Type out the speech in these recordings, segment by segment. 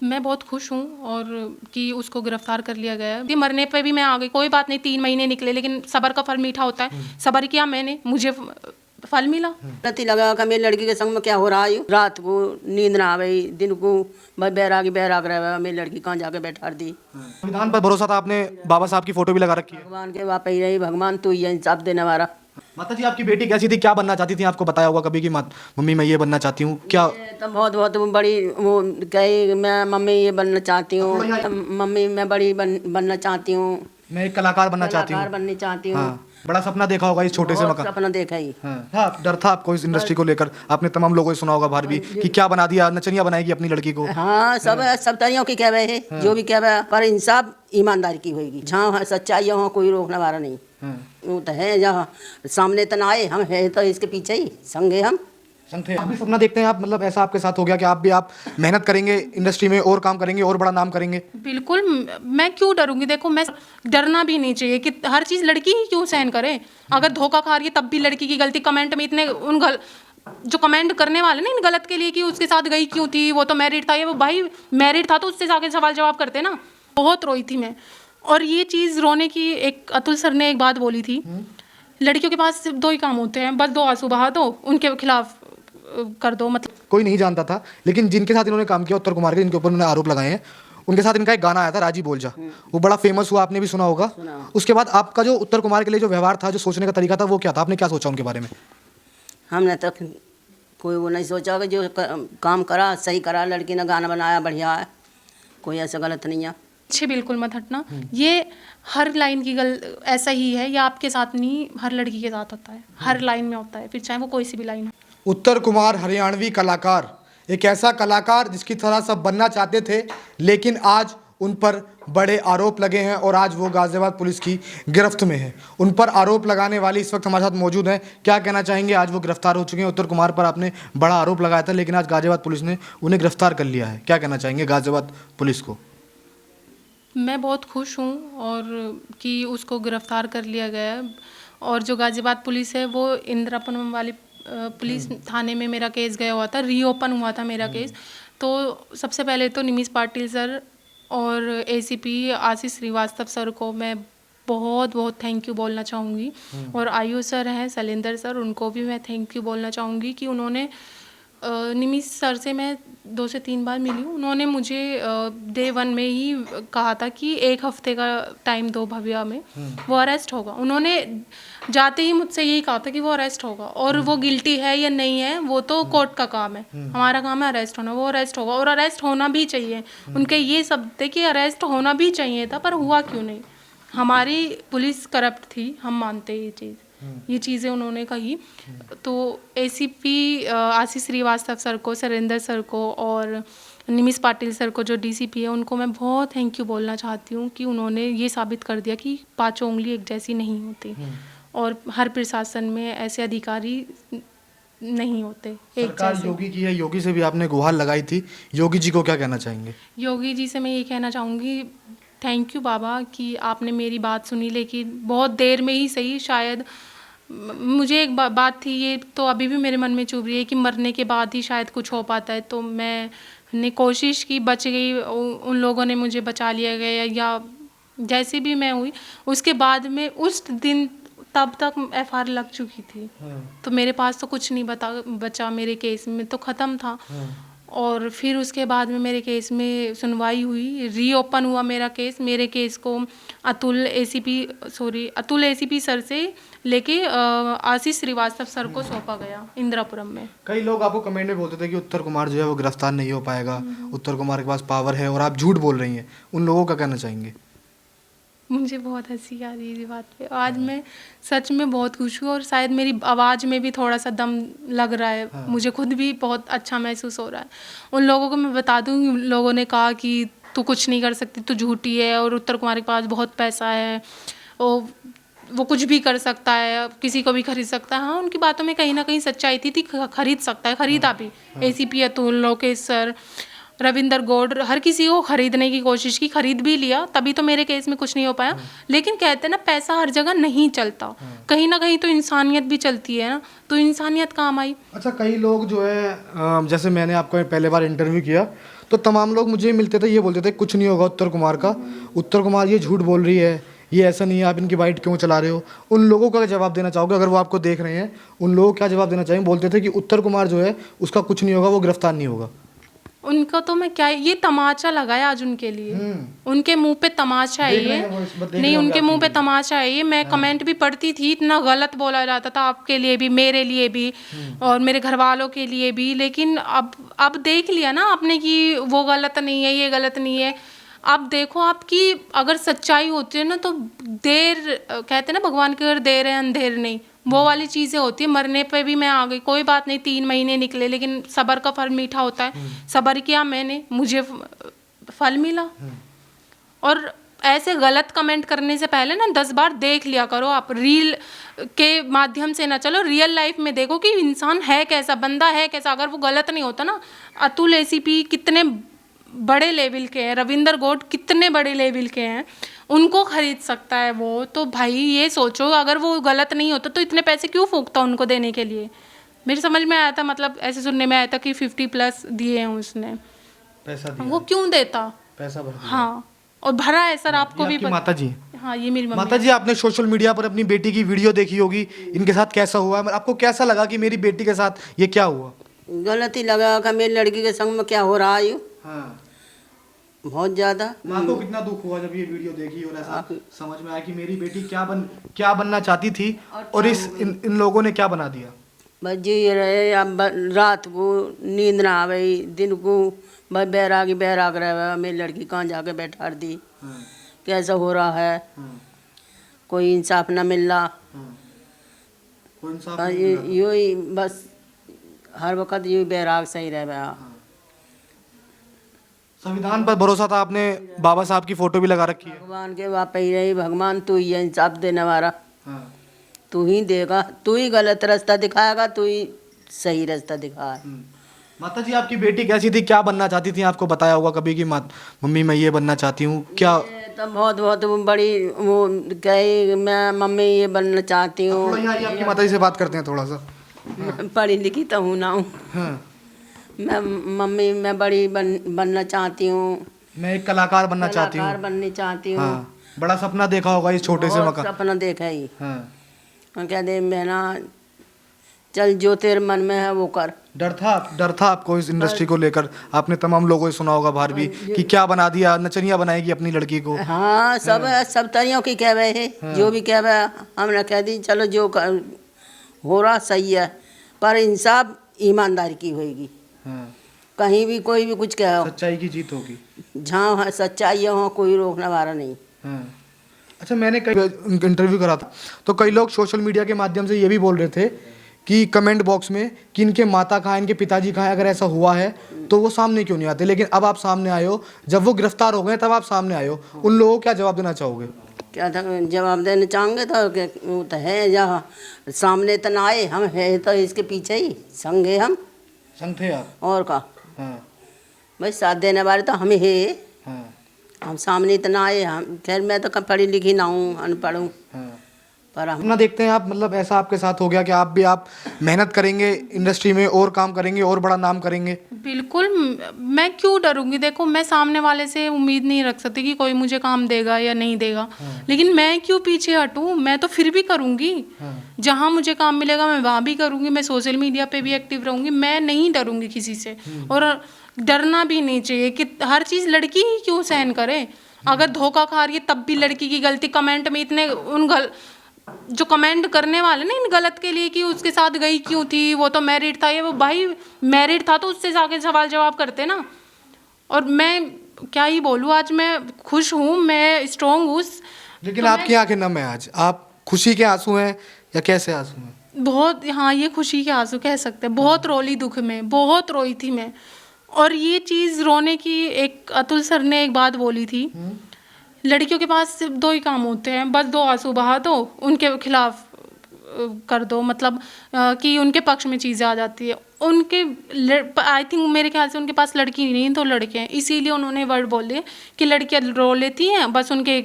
मैं बहुत खुश हूँ और कि उसको गिरफ्तार कर लिया गया है। ये मरने पे भी मैं आ गई, कोई बात नहीं, 3 महीने निकले, लेकिन सब्र का फल मीठा होता है। सब्र किया मैंने, मुझे फल मिला। पति लगा कि मेरी लड़की के संग में क्या हो रहा है। रात को नींद ना आवे, दिन को बैराग रहे, मेरी लड़की कहाँ जाके बैठा दी। संविधान पर भरोसा था आपने, बाबा साहब की फोटो भी लगा रखी है। भगवान के वापस ही रही, भगवान तू ही है इंसाफ देने वाला। माता जी, आपकी बेटी कैसी थी, क्या बनना चाहती थी? आपको बताया होगा कभी कि मम्मी मैं ये बनना चाहती हूँ, क्या? तो बहुत बहुत बड़ी वो कही, मैं मम्मी ये बनना चाहती हूँ, मम्मी मैं बड़ी बनना चाहती हूँ, मैं एक कलाकार बनना चाहती हूँ। बननी चाहती हूँ। हाँ, बड़ा सपना देखा होगा इस छोटे से मकान। सपना देखा ही। हाँ, डर था आपको इस इंडस्ट्री को लेकर? आपने तमाम लोगों से सुना होगा बाहर भी कि क्या बना दिया, नचनिया बनाएगी अपनी लड़की को। हाँ, सब तरियों की कह रहे हैं, जो भी कह रहे, पर इंसाफ ईमानदारी की होगी। जहाँ सच्चाई हो कोई रोकने वाला नहीं। वो तो है, जहाँ सामने तो ना आए, हम है तो इसके पीछे ही संगे हम संग थे। आप भी सपना देखते हैं आप, मतलब ऐसा आपके साथ हो गया कि आप मेहनत करेंगे इंडस्ट्री में और काम करेंगे और बड़ा नाम करेंगे? बिल्कुल, मैं क्यों डरूंगी? देखो, मैं डरना भी नहीं चाहिए कि हर चीज़ लड़की ही क्यों सहन करे। अगर धोखा खा रही है तब भी लड़की की गलती। कमेंट में इतने जो कमेंट करने वाले ना इन गलत के लिए कि उसके साथ गई क्यों थी, वो तो मैरिड था, ये वो भाई मैरिड था तो उससे जाके सवाल जवाब करते ना। बहुत रोई थी मैं। और ये चीज़ रोने की, एक अतुल सर ने एक बात बोली थी, लड़कियों के पास सिर्फ 2 ही काम होते हैं, बस 2 आंसू बहा दो, उनके खिलाफ कर दो। मतलब कोई नहीं जानता था, लेकिन जिनके साथ इन्होंने काम किया उत्तर कुमार के, जिनके ऊपर उन्होंने आरोप लगाए हैं, उनके साथ इनका एक गाना आया था, राजी बोल जा। वो बड़ा फेमस हुआ, आपने भी सुना होगा। उसके बाद आपका जो उत्तर कुमार के लिए जो व्यवहार था, जो सोचने का तरीका था, वो क्या था? आपने क्या सोचा उनके बारे में? हमने तो कोई वो नहीं सोचा कि जो काम करा सही करा, लड़की ने गाना बनाया बढ़िया है, कोई ऐसा गलत नहीं है। पीछे बिल्कुल मत हटना। ये हर लाइन की ऐसा ही है, या आपके साथ नहीं, हर लड़की के साथ होता है, हर लाइन में होता है, फिर चाहे वो कोई सी भी लाइन हो। उत्तर कुमार हरियाणवी कलाकार, एक ऐसा कलाकार जिसकी तरह सब बनना चाहते थे, लेकिन आज उन पर बड़े आरोप लगे हैं और आज वो गाजियाबाद पुलिस की गिरफ्त में है। उन पर आरोप लगाने वाली इस वक्त हमारे साथ मौजूद हैं। क्या कहना चाहेंगे? आज वो गिरफ्तार हो चुके हैं। उत्तर कुमार पर आपने बड़ा आरोप लगाया था, लेकिन आज गाजियाबाद पुलिस ने उन्हें गिरफ्तार कर लिया है। क्या कहना चाहेंगे गाजियाबाद पुलिस को? मैं बहुत खुश हूँ और कि उसको गिरफ्तार कर लिया गया है। और जो गाजियाबाद पुलिस है वो इंदिरापुरम वाली पुलिस थाने में मेरा केस गया हुआ था, रीओपन हुआ था मेरा केस। तो सबसे पहले तो निमिष पाटिल सर और एसीपी आशीष श्रीवास्तव सर को मैं बहुत बहुत थैंक यू बोलना चाहूँगी। और आयु सर हैं, शैलेंद्र सर, उनको भी मैं थैंक यू बोलना चाहूँगी कि उन्होंने निमिष सर से मैं 2 से 3 बार मिली हूँ। उन्होंने मुझे डे 1 में ही कहा था कि 1 हफ्ते का टाइम दो भव्या में, वो अरेस्ट होगा। उन्होंने जाते ही मुझसे यही कहा था कि वो अरेस्ट होगा, और वो गिल्टी है या नहीं है वो तो कोर्ट का काम है, हमारा काम है अरेस्ट होना। वो अरेस्ट होगा और अरेस्ट होना भी चाहिए। उनके ये शब्द थे कि अरेस्ट होना भी चाहिए था, पर हुआ क्यों नहीं? हमारी पुलिस करप्ट थी, हम मानते हैं ये चीज़, ये चीज़ें उन्होंने कही। तो एसीपी आशीष श्रीवास्तव सर को, सुरेंद्र सर को और निमिष पाटिल सर को जो डीसीपी है, उनको मैं बहुत थैंक यू बोलना चाहती हूँ कि उन्होंने ये साबित कर दिया कि 5 उंगली एक जैसी नहीं होती और हर प्रशासन में ऐसे अधिकारी नहीं होते एक जैसे। योगी की है, योगी से भी आपने गुहार लगाई थी, योगी जी को क्या कहना चाहेंगे? योगी जी से मैं ये कहना चाहूँगी, थैंक यू बाबा कि आपने मेरी बात सुनी, लेकिन बहुत देर में ही सही। शायद मुझे एक बात थी, ये तो अभी भी मेरे मन में चुभ रही है कि मरने के बाद ही शायद कुछ हो पाता है। तो मैंने कोशिश की, बच गई, उन लोगों ने मुझे बचा लिया गया, या जैसे भी मैं हुई। उसके बाद में उस दिन तब तक एफआईआर लग चुकी थी, तो मेरे पास तो कुछ नहीं बचा, मेरे केस में तो ख़त्म था। और फिर उसके बाद में मेरे केस में सुनवाई हुई, रीओपन हुआ मेरा केस। मेरे केस को अतुल एसीपी सर से लेके आशीष श्रीवास्तव सर को सौंपा गया इंदिरापुरम में। कई लोग आपको कमेंट में बोलते थे कि उत्तर कुमार जो है वो गिरफ्तार नहीं हो पाएगा, उत्तर कुमार के पास पावर है, और आप झूठ बोल रही हैं। उन लोगों का कहना चाहेंगे? मुझे बहुत हंसी आ रही है इस बात पे। आज मैं सच में बहुत खुश हूँ और शायद मेरी आवाज़ में भी थोड़ा सा दम लग रहा है। मुझे खुद भी बहुत अच्छा महसूस हो रहा है। उन लोगों को मैं बता दूँ, लोगों ने कहा कि तू कुछ नहीं कर सकती, तू झूठी है, और उत्तर कुमार के पास बहुत पैसा है, और वो कुछ भी कर सकता है, किसी को भी खरीद सकता है। हाँ, उनकी बातों में कहीं ना कहीं सच्चाई थी, खरीद सकता है, खरीदा भी। एसीपी अतुल, लोकेश सर, रविंदर गौड़, हर किसी को खरीदने की कोशिश की, खरीद भी लिया, तभी तो मेरे केस में कुछ नहीं हो पाया। लेकिन कहते हैं ना, पैसा हर जगह नहीं चलता, कहीं ना कहीं तो इंसानियत भी चलती है ना, तो इंसानियत काम आई। अच्छा, कई लोग जो है, जैसे मैंने आपको पहले बार इंटरव्यू किया तो तमाम लोग मुझे मिलते थे, ये बोलते थे कुछ नहीं होगा उत्तर कुमार का, उत्तर कुमार ये झूठ बोल रही है, ये ऐसा नहीं है, आप इनकी बाइट क्यों चला रहे हो। उन लोगों का जवाब देना चाहोगे, अगर वो आपको देख रहे हैं, उन लोगों को क्या जवाब देना चाहिए। बोलते थे कि उत्तर कुमार जो है उसका कुछ नहीं होगा, वो गिरफ्तार नहीं होगा। उनका तो मैं क्या, ये तमाचा लगाया आज उनके लिए, उनके मुंह पे तमाचा है देख रहे ये, हैं वो, इस बार देख रहे नहीं होंगे उनके आपकी मुंह पे वीडियो। तमाचा है ये। मैं कमेंट भी पढ़ती थी, इतना गलत बोला जाता था आपके लिए भी, मेरे लिए भी और मेरे घर वालों के लिए भी, लेकिन अब देख लिया ना आपने कि वो गलत नहीं है, ये गलत नहीं है। आप देखो, आपकी अगर सच्चाई होती है ना तो देर, कहते हैं ना भगवान की अगर देर है अंधेर नहीं, वो वाली चीज़ें होती है। मरने पे भी मैं आ गई, कोई बात नहीं, 3 महीने निकले, लेकिन सब्र का फल मीठा होता है। सब्र किया मैंने, मुझे फल मिला। और ऐसे गलत कमेंट करने से पहले ना 10 बार देख लिया करो। आप रील के माध्यम से ना चलो, रियल लाइफ में देखो कि इंसान है कैसा, बंदा है कैसा। अगर वो गलत नहीं होता ना, अतुल एसीपी कितने बड़े लेवल के हैं, रविंदर गौड़ कितने बड़े लेवल के हैं, उनको खरीद सकता है वो। तो भाई ये सोचो, अगर वो गलत नहीं होता तो इतने पैसे क्यों फूकता उनको देने के लिए। मेरी समझ में आया था, मतलब ऐसे सुनने में आया था कि 50+ दिए हैं उसने, पैसा दिया, वो क्यों देता। पैसा भर दिया। हाँ, और भरा है सर, आपको भी आपकी माता जी। हाँ, ये मेरी मम्मी। माता जी, आपने सोशल मीडिया पर अपनी बेटी की वीडियो देखी होगी, इनके साथ कैसा हुआ है, आपको कैसा लगा कि मेरी बेटी के साथ ये क्या हुआ। गलत ही लगा कि मेरी लड़की के संग में क्या हो रहा है। हाँ। बहुत ज़्यादा। माँ को कितना दुख हुआ जब ये वीडियो देखी और ऐसा समझ में आया कि मेरी बेटी क्या बनना चाहती थी और इन लोगों ने क्या बना दिया। बस जी ये रहे, अब रात को नींद ना आवे, दिन को बस बैराग रहे, मेरी लड़की कहाँ जाके बैठा दी, कैसा हो रहा है, कोई इंसाफ ना मिल रहा। कोई इंसाफ हाँ, नहीं मिल रहा। यूँ ही बस हर वक्त यूँ बैराग सही रहे। संविधान पर भरोसा था आपने, बाबा साहब की फोटो भी लगा रखी है। भगवान के वापस ही रही, भगवान तू ही है इंसाफ देने वाला, तू ही देगा, तू ही गलत रास्ता दिखाएगा, तू ही सही रास्ता दिखा। माता जी, आपकी बेटी कैसी थी, क्या बनना चाहती थी, आपको बताया होगा कभी कि मम्मी मैं ये बनना चाहती हूँ, क्या। ये तो बहुत बड़ी वो कही, मैं मम्मी ये बनना चाहती हूँ। थोड़ा यहाँ आइए, आपकी माता जी से बात करते हैं थोड़ा सा। पढ़ी लिखी तो हूँ ना हूँ, हाँ। मैं मम्मी मैं बड़ी बनना चाहती हूँ, मैं एक कलाकार बनना चाहती कलाकार हूँ। बननी चाहती हूँ। हाँ, बड़ा सपना देखा होगा इस छोटे से बहुत मकान। सपना देखा ही। हाँ। और कह दे मैं ना, चल जो तेरे मन में है वो कर। डर था आपको इस इंडस्ट्री को लेकर, आपने तमाम लोगों से सुना होगा बाहर भी कि क्या बना दिया, नचनिया बनाएगी अपनी लड़की को। हाँ, सब तरियों की कह रहे है, जो भी कह रहे हमने कह दी, चलो जो हो रहा सही है, पर इंसाफ ईमानदारी की होगी। हाँ। कहीं भी कोई भी कुछ कहो, सच्चाई की जीत होगी। जहाँ है सच्चाई है वहाँ कोई रोकने वाला नहीं। हाँ। अच्छा, मैंने कई इंटरव्यू करा था तो कई लोग सोशल मीडिया के माध्यम से ये भी बोल रहे थे कि कमेंट बॉक्स में कि इनके माता कहाँ, इनके पिताजी कहाँ, अगर ऐसा हुआ है तो वो सामने क्यों नहीं आते। लेकिन अब आप सामने आए हो, जब वो गिरफ्तार हो गए तब आप सामने आए हो, उन लोगों को क्या जवाब देना चाहोगे। क्या था जवाब देना चाहेंगे तो वो तो है, जहाँ सामने तो ना आए, हम है तो इसके पीछे ही संगे हम, संग थे आप। और का हाँ। भाई साथ देने वाले तो हम है। हाँ। हम सामने इतना आए, हम खैर मैं तो पढ़ी लिखी ना हूँ, अनपढ़ हूँ, हाँ। पर हम अपना देखते हैं आप, मतलब ऐसा आपके साथ हो गया कि आप मेहनत करेंगे इंडस्ट्री में और काम करेंगे और बड़ा नाम करेंगे। बिल्कुल, मैं क्यों डरूंगी। देखो, मैं सामने वाले से उम्मीद नहीं रख सकती कि कोई मुझे काम देगा या नहीं देगा, लेकिन मैं क्यों पीछे हटूं, मैं तो फिर भी करूंगी। जहां मुझे काम मिलेगा मैं वहां भी करूंगी, मैं सोशल मीडिया पे भी एक्टिव रहूंगी, मैं नहीं डरूंगी किसी से। और डरना भी नहीं चाहिए कि हर चीज़ लड़की ही क्यों सहन करे। अगर धोखा खा रही है तब भी लड़की की गलती। कमेंट में इतने जो कमेंट करने वाले ना इन गलत के लिए कि उसके साथ गई क्यों थी, वो तो मैरिड था, ये वो भाई मैरिड था तो उससे जाके सवाल जवाब करते ना। और मैं क्या ही बोलूँ, आज मैं खुश हूँ, मैं स्ट्रॉन्ग हूँ। लेकिन तो आपकी आंखें नम है आज, आप खुशी के आंसू हैं या कैसे आंसू हैं। बहुत, हाँ, ये खुशी के आंसू कह सकते हैं। बहुत रोली दुख में, बहुत रोई थी मैं। और ये चीज़ रोने की, एक अतुल सर ने एक बात बोली थी, लड़कियों के पास सिर्फ 2 ही काम होते हैं, बस 2 आंसू बहा दो, उनके खिलाफ कर दो, मतलब कि उनके पक्ष में चीज़ें आ जाती है। उनके आई थिंक मेरे ख्याल से उनके पास लड़की नहीं तो लड़के हैं, इसीलिए उन्होंने वर्ड बोले कि लड़कियां रो लेती हैं, बस उनके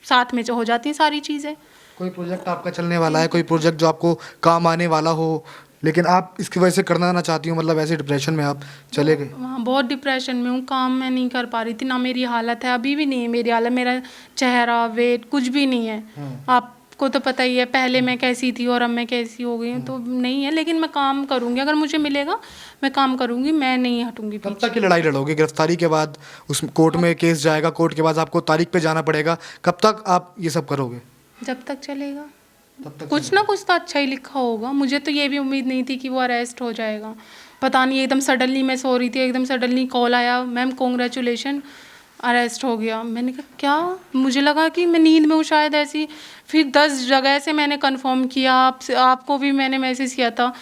साथ में हो जाती हैं सारी चीज़ें। कोई प्रोजेक्ट आपका चलने वाला है, कोई प्रोजेक्ट जो आपको काम आने वाला हो लेकिन आप इसकी वजह से करना ना चाहती हो, मतलब ऐसे डिप्रेशन में आप चले गए? वहाँ बहुत डिप्रेशन में हूँ, काम मैं नहीं कर पा रही थी ना, मेरी हालत है अभी भी नहीं है मेरी हालत, मेरा चेहरा वेट कुछ भी नहीं है। आपको तो पता ही है पहले मैं कैसी थी और अब मैं कैसी हो गई हूँ, तो नहीं है। लेकिन मैं काम करूँगी, अगर मुझे मिलेगा मैं काम करूँगी, मैं नहीं हटूँगी कब पीछे। तक की लड़ाई लड़ोगे? गिरफ्तारी के बाद उस कोर्ट में केस जाएगा, कोर्ट के बाद आपको तारीख पे जाना पड़ेगा, कब तक आप ये सब करोगे? जब तक चलेगा, तब तक कुछ ना कुछ तो अच्छा ही लिखा होगा। मुझे तो ये भी उम्मीद नहीं थी कि वो अरेस्ट हो जाएगा। पता नहीं एकदम सडनली मैं सो रही थी, एकदम सडनली कॉल आया, मैम कॉन्ग्रेचुलेशन अरेस्ट हो गया। मैंने कहा क्या? मुझे लगा कि मैं नींद में हूँ शायद ऐसी। फिर 10 जगह से मैंने कंफर्म किया, आपको भी मैंने मैसेज किया था,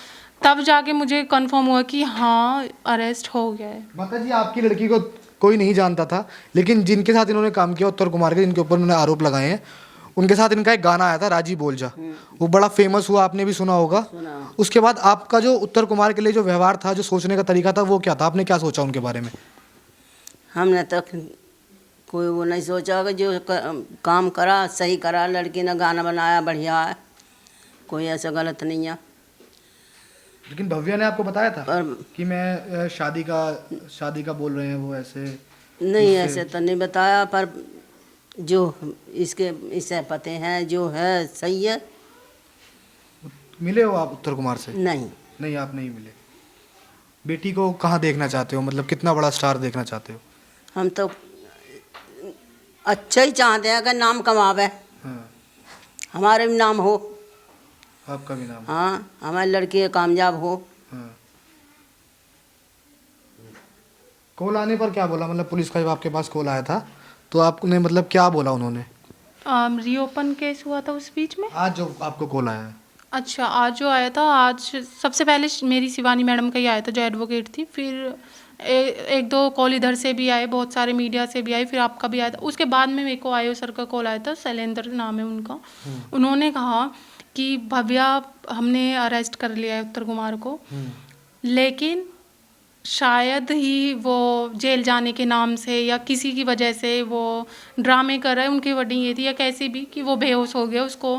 तब जाके मुझे कंफर्म हुआ कि हाँ अरेस्ट हो गया है। माता जी, आपकी लड़की को कोई नहीं जानता था, लेकिन जिनके साथ इन्होंने काम किया उत्तर कुमार के, जिनके ऊपर उन्होंने आरोप लगाए हैं, उनके साथ इनका एक गाना आया था राजी बोल जा, वो बड़ा फेमस हुआ, आपने भी सुना होगा। उसके बाद आपका जो उत्तर कुमार के लिए जो व्यवहार था, जो सोचने का तरीका था, वो क्या था? आपने क्या सोचा उनके बारे में? हमने तो कोई वो नहीं सोचा कि जो काम करा सही करा, लड़की ने गाना बनाया बढ़िया है, कोई ऐसा गलत नहीं है। लेकिन भव्या ने आपको बताया था और कि मैं शादी का बोल रहे हैं वो ऐसे? नहीं ऐसे तो नहीं बताया, पर जो इससे पते हैं जो है सही है। मिले हो आप उत्तर कुमार से? नहीं, नहीं, आप नहीं मिले। बेटी को कहाँ देखना चाहते हो, मतलब कितना बड़ा स्टार देखना चाहते हो? हम तो अच्छा ही चाहते हैं कि नाम कमावे, हाँ, हमारे भी नाम हो, आपका भी नाम? हाँ हमारी लड़की कामयाब हो। हाँ। कॉल आने पर क्या बोला, मतलब पुलिस का जब आपके पास कॉल आया था तो आपने मतलब क्या बोला उन्होंने? रीओपन केस हुआ था उस बीच में। आज जो आपको कॉल आया है? अच्छा, आज जो आया था, आज सबसे पहले मेरी शिवानी मैडम का ही आया था जो एडवोकेट थी। फिर एक दो कॉल इधर से भी आए, बहुत सारे मीडिया से भी आए, फिर आपका भी आया था। उसके बाद में मेरे को आयो सर का कॉल आया था, शैलेंद्र नाम है उनका। उन्होंने कहा कि भव्या हमने अरेस्ट कर लिया है उत्तर कुमार को, लेकिन शायद ही वो जेल जाने के नाम से या किसी की वजह से वो ड्रामे कर रहे हैं, उनकी वर्डिंग ये थी, या कैसी भी, कि वो बेहोश हो गया। उसको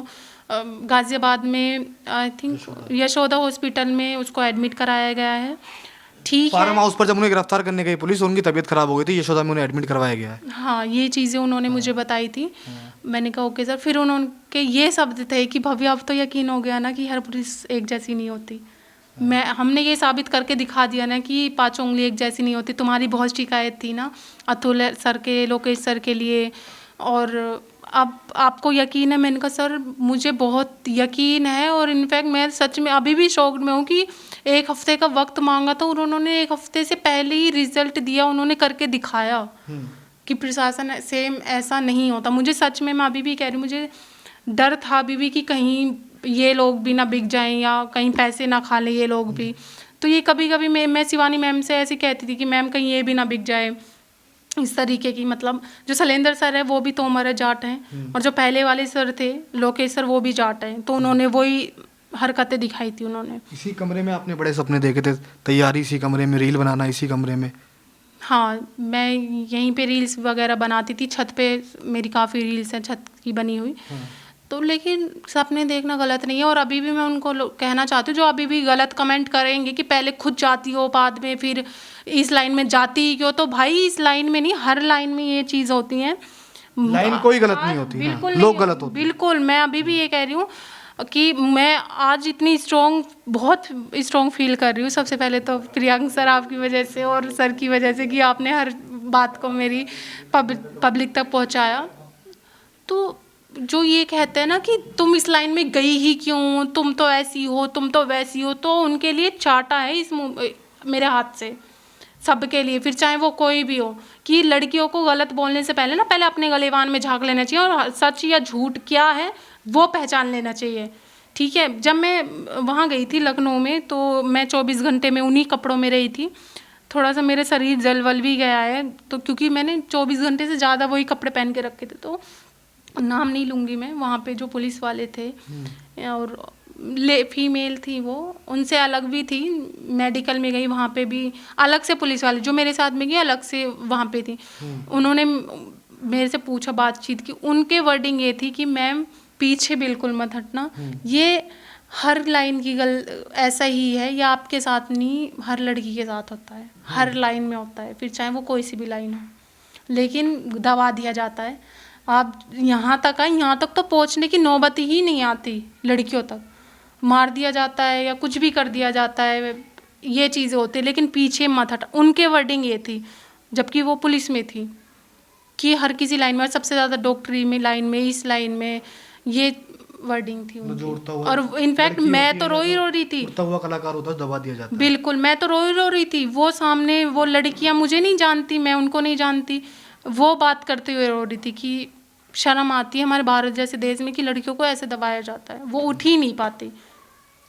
गाज़ियाबाद में आई थिंक यशोदा हॉस्पिटल में उसको एडमिट कराया गया है। ठीक फार्म है, हाउस पर जब उन्हें गिरफ्तार करने गई पुलिस, उनकी तबीयत खराब हो गई थी, यशोदा में उन्हें एडमिट करवाया गया है। हाँ ये चीज़ें उन्होंने मुझे बताई थी। मैंने कहा ओके सर। फिर उन्होंने ये शब्द थे कि भव्या अब तो यकीन हो गया ना कि हर पुलिस एक जैसी नहीं होती। हमने ये साबित करके दिखा दिया ना कि पांचों उंगली एक जैसी नहीं होती। तुम्हारी बहुत शिकायत थी ना अतुल सर के, लोकेश सर के लिए, और अब आपको यकीन है? मैंने कहा सर मुझे बहुत यकीन है, और इनफैक्ट मैं सच में अभी भी शॉक्ड में हूँ कि 1 हफ्ते का वक्त मांगा था और उन्होंने 1 हफ्ते से पहले ही रिजल्ट दिया, उन्होंने करके दिखाया कि प्रशासन सेम ऐसा नहीं होता। मुझे सच में, मैं अभी भी कह रही हूँ, मुझे डर था अभी भी कि कहीं ये लोग भी ना बिक जाएं या कहीं पैसे ना खा लें ये लोग भी। तो ये कभी कभी मैं शिवानी मैम से ऐसे कहती थी कि मैम कहीं ये भी ना बिक जाए, इस तरीके की। मतलब जो शैलेंद्र सर है वो भी तोमर जाट हैं, और जो पहले वाले सर थे लोकेश सर वो भी जाट हैं, तो उन्होंने वही हरकतें दिखाई थी उन्होंने। इसी कमरे में आपने बड़े सपने देखे थे, तैयारी इसी कमरे में, रील बनाना इसी कमरे में? हाँ, मैं यहीं पे रील्स वगैरह बनाती थी, छत पे मेरी काफ़ी रील्स हैं छत की बनी हुई। तो लेकिन सपने देखना गलत नहीं है, और अभी भी मैं उनको कहना चाहती हूँ जो अभी भी गलत कमेंट करेंगे कि पहले खुद जाती हो बाद में फिर इस लाइन में जाती ही क्यों, तो भाई इस लाइन में नहीं, हर लाइन में ये चीज़ होती हैं। लाइन कोई गलत नहीं होती, बिल्कुल हाँ, नहीं लोग है, गलत होते हैं। बिल्कुल। मैं अभी भी ये कह रही हूँ कि मैं आज इतनी स्ट्रॉन्ग, बहुत स्ट्रॉन्ग फील कर रही हूँ। सबसे पहले तो प्रियंक सर आपकी वजह से और सर की वजह से कि आपने हर बात को मेरी पब्लिक तक पहुँचाया। तो जो ये कहते हैं ना कि तुम इस लाइन में गई ही क्यों, तुम तो ऐसी हो, तुम तो वैसी हो, तो उनके लिए चाटा है इस मेरे हाथ से, सबके लिए, फिर चाहे वो कोई भी हो, कि लड़कियों को गलत बोलने से पहले ना पहले अपने गलेवान में झांक लेना चाहिए और सच या झूठ क्या है वो पहचान लेना चाहिए। ठीक है, जब मैं वहाँ गई थी लखनऊ में तो मैं 24 घंटे में उन्हीं कपड़ों में रही थी। थोड़ा सा मेरे शरीर जल वल भी गया है, तो क्योंकि मैंने 24 घंटे से ज़्यादा वही कपड़े पहन के रखे थे। तो नाम नहीं लूँगी मैं, वहाँ पे जो पुलिस वाले थे और फीमेल थी वो, उनसे अलग भी थी। मेडिकल में गई, वहाँ पे भी अलग से पुलिस वाले, जो मेरे साथ में गई अलग से वहाँ पे थी। उन्होंने मेरे से पूछा, बातचीत की, उनके वर्डिंग ये थी कि मैम पीछे बिल्कुल मत हटना, ये हर लाइन की ऐसा ही है, या आपके साथ नहीं, हर लड़की के साथ होता है, हर लाइन में होता है, फिर चाहे वो कोई सी भी लाइन हो, लेकिन दबा दिया जाता है। आप यहाँ तक आए, यहाँ तक तो पहुँचने की नौबत ही नहीं आती, लड़कियों तक मार दिया जाता है या कुछ भी कर दिया जाता है, ये चीज़ें होती है, लेकिन पीछे मत हटा। उनके वर्डिंग ये थी, जबकि वो पुलिस में थी, कि हर किसी लाइन में, सबसे ज़्यादा डॉक्टरी में लाइन में, इस लाइन में, ये वर्डिंग थी उनकी। और इनफैक्ट मैं तो रो रही थी, उड़ता हुआ कलाकार होता है, दबा दिया जाता है। बिल्कुल, मैं तो रो रही थी। वो सामने वो लड़कियां मुझे नहीं जानती, मैं उनको नहीं जानती, वो बात करते हुए रो रही थी कि शर्म आती है हमारे भारत जैसे देश में कि लड़कियों को ऐसे दबाया जाता है, वो उठ ही नहीं पाती।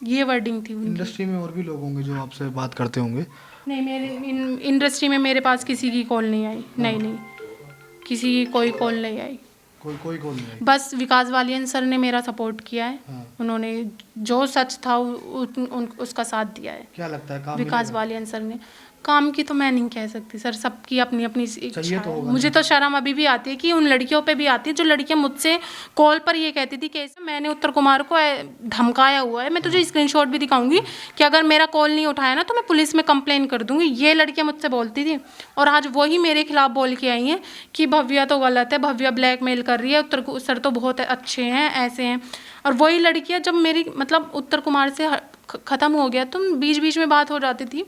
ये वर्डिंग थी उनकी। इंडस्ट्री में और भी लोग होंगे जो आपसे बात करते होंगे? नहीं, मेरे इंडस्ट्री में मेरे पास किसी की कॉल नहीं आई। नहीं, किसी की कोई कॉल नहीं आई। कोई कॉल नहीं आई? बस विकास वालियन सर ने मेरा सपोर्ट किया है। हाँ। उन्होंने जो सच था उसका साथ दिया है। क्या लगता है काम विकास वालियन सर ने काम की तो मैं नहीं कह सकती सर, सबकी अपनी अपनी इच्छा तो है। मुझे तो शर्म अभी भी आती है कि उन लड़कियों पे भी आती है जो लड़कियां मुझसे कॉल पर ये कहती थी कि ऐसे मैंने उत्तर कुमार को धमकाया हुआ है, मैं तुझे स्क्रीनशॉट भी दिखाऊंगी कि अगर मेरा कॉल नहीं उठाया ना तो मैं पुलिस में कंप्लेन कर दूंगी। ये लड़कियां मुझसे बोलती थी, और आज वही मेरे खिलाफ बोल के आई हैं कि भव्या तो गलत है, भव्या ब्लैकमेल कर रही है, उत्तर सर तो बहुत अच्छे हैं, ऐसे हैं। और वही लड़कियां जब मेरी मतलब उत्तर कुमार से ख़त्म हो गया तो बीच बीच में बात हो जाती थी,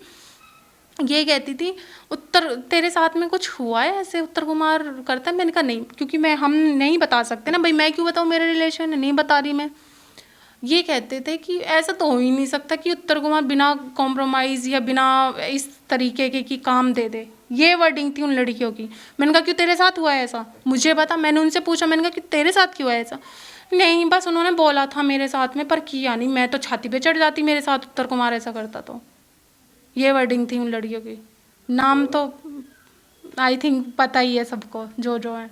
ये कहती थी उत्तर तेरे साथ में कुछ हुआ है ऐसे, उत्तर कुमार करता है। मैंने कहा नहीं, क्योंकि हम नहीं बता सकते ना भाई, मैं क्यों बताऊँ, मेरे रिलेशन है, नहीं बता रही मैं। ये कहते थे कि ऐसा तो हो ही नहीं सकता कि उत्तर कुमार बिना कॉम्प्रोमाइज़ या बिना इस तरीके के कि काम दे दे। ये वर्डिंग थी उन लड़कियों की। मैंने कहा क्यों तेरे साथ हुआ है ऐसा, मुझे बता। मैंने उनसे पूछा, मैंने कहा कि तेरे साथ क्यों है ऐसा। नहीं, बस उन्होंने बोला था मेरे साथ में, पर किया नहीं। मैं तो छाती पे चढ़ जाती मेरे साथ उत्तर कुमार ऐसा करता तो। ये वर्डिंग थी उन लड़कियों की। नाम तो आई थिंक पता ही है सबको, जो है।